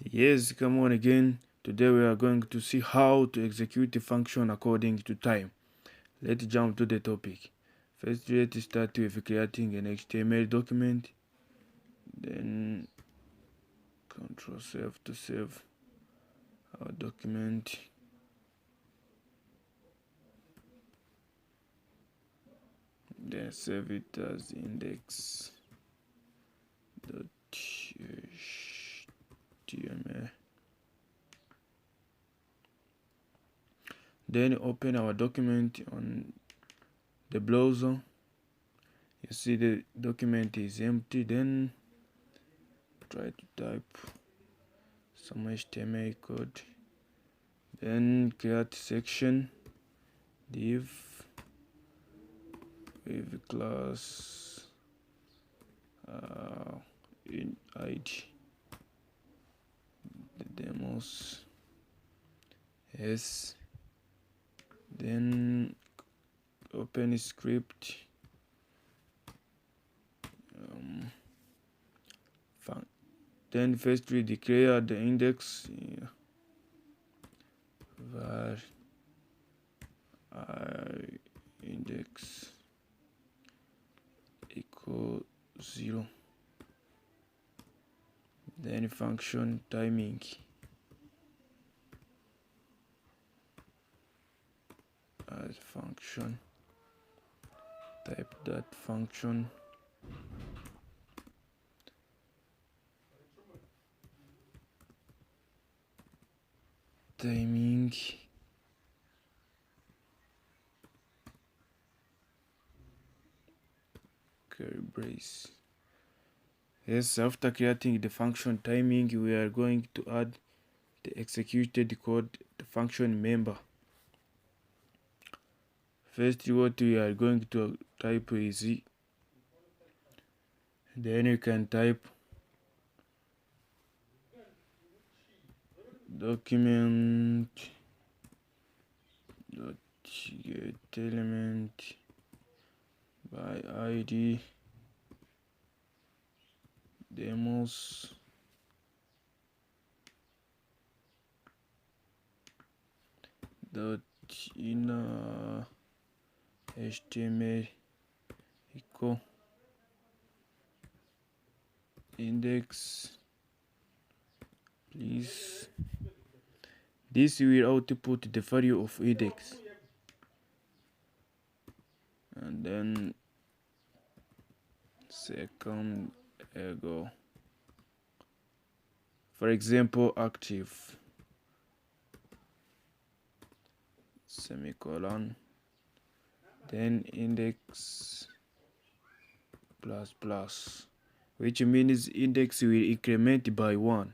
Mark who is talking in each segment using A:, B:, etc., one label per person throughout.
A: Yes, come on again. Today we are going to see how to execute the function according to time. Let's jump to the topic. First, let's start with creating an HTML document. Then Ctrl Save to save our document. Then save it as index.html. Then open our document on the browser. You see the document is empty. Then try to type some HTML code. Then create section div with class in id the demos. Yes, then open script then first we declare the index var index equal 0. Then function timing as function, type that function timing curly brace. Yes, after creating the function timing, we are going to add the executed code, the function member. First, what we are going to type is then you can type document dot get element by id demos dot inner html equal index. Please, this will output the value of index, and then second ego, for example, active semicolon, then index plus plus, which means index will increment by 1,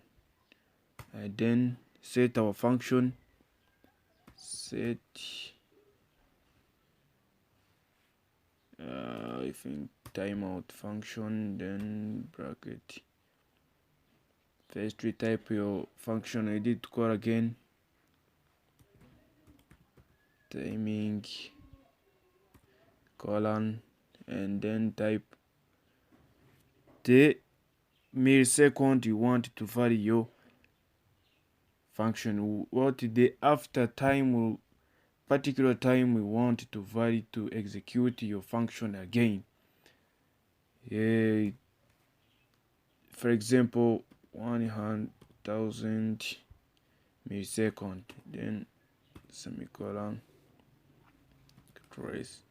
A: and then set our function set I think timeout function, then bracket. First we type your function edit call again, timing colon, and then type the millisecond you want to vary your function, what the after time particular time we want to vary to execute your function again. For example, 100,000 millisecond, then semicolon trace,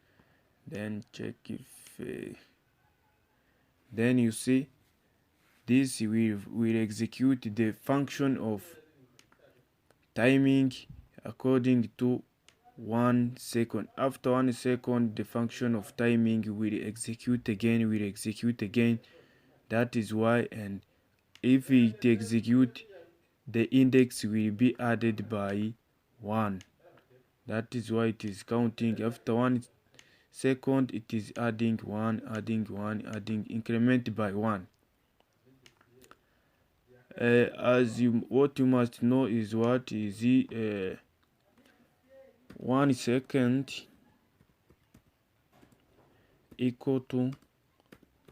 A: then check if then you see this will execute the function of timing according to 1 second. After 1 second, the function of timing will execute again. That is why, and if it execute, the index will be added by 1. That is why it is counting. After 1 second, it is adding 1, adding increment by 1. What you must know is what is 1 second equal to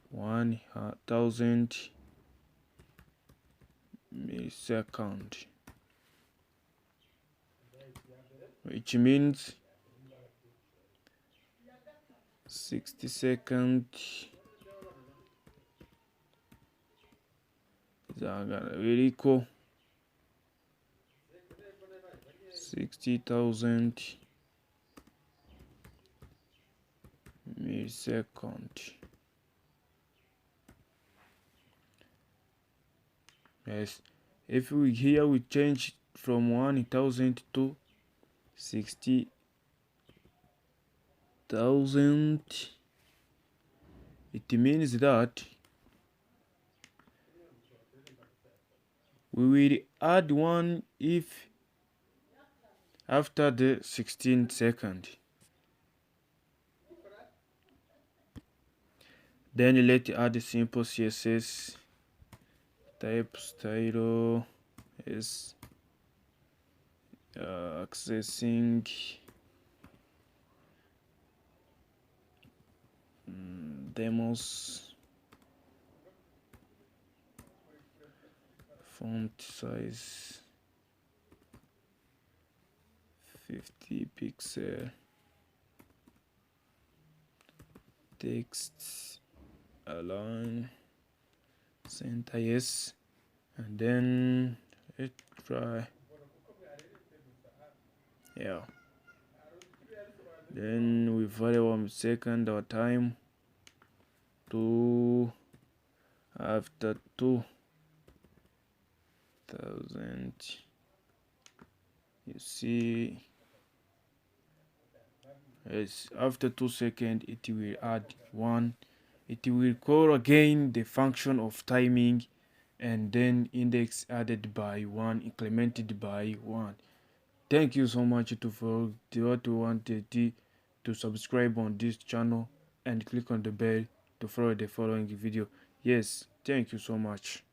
A: 1,000 millisecond, which means 60 seconds is gonna be equal 60,000 milliseconds. Yes, if we here we change from 1,000 to 60,000, it means that we will add one if after the 16 second. Then let's add simple CSS type style is accessing demos, font size 50 pixel, text align center, yes, and then let's try, yeah, then we vary 1 second our time to after 2,000, you see, yes, after 2 seconds it will add 1, it will call again the function of timing, and then index added by 1, incremented by 1. Thank you so much for what you wanted to subscribe on this channel and click on the bell to follow the following video. Yes, thank you so much.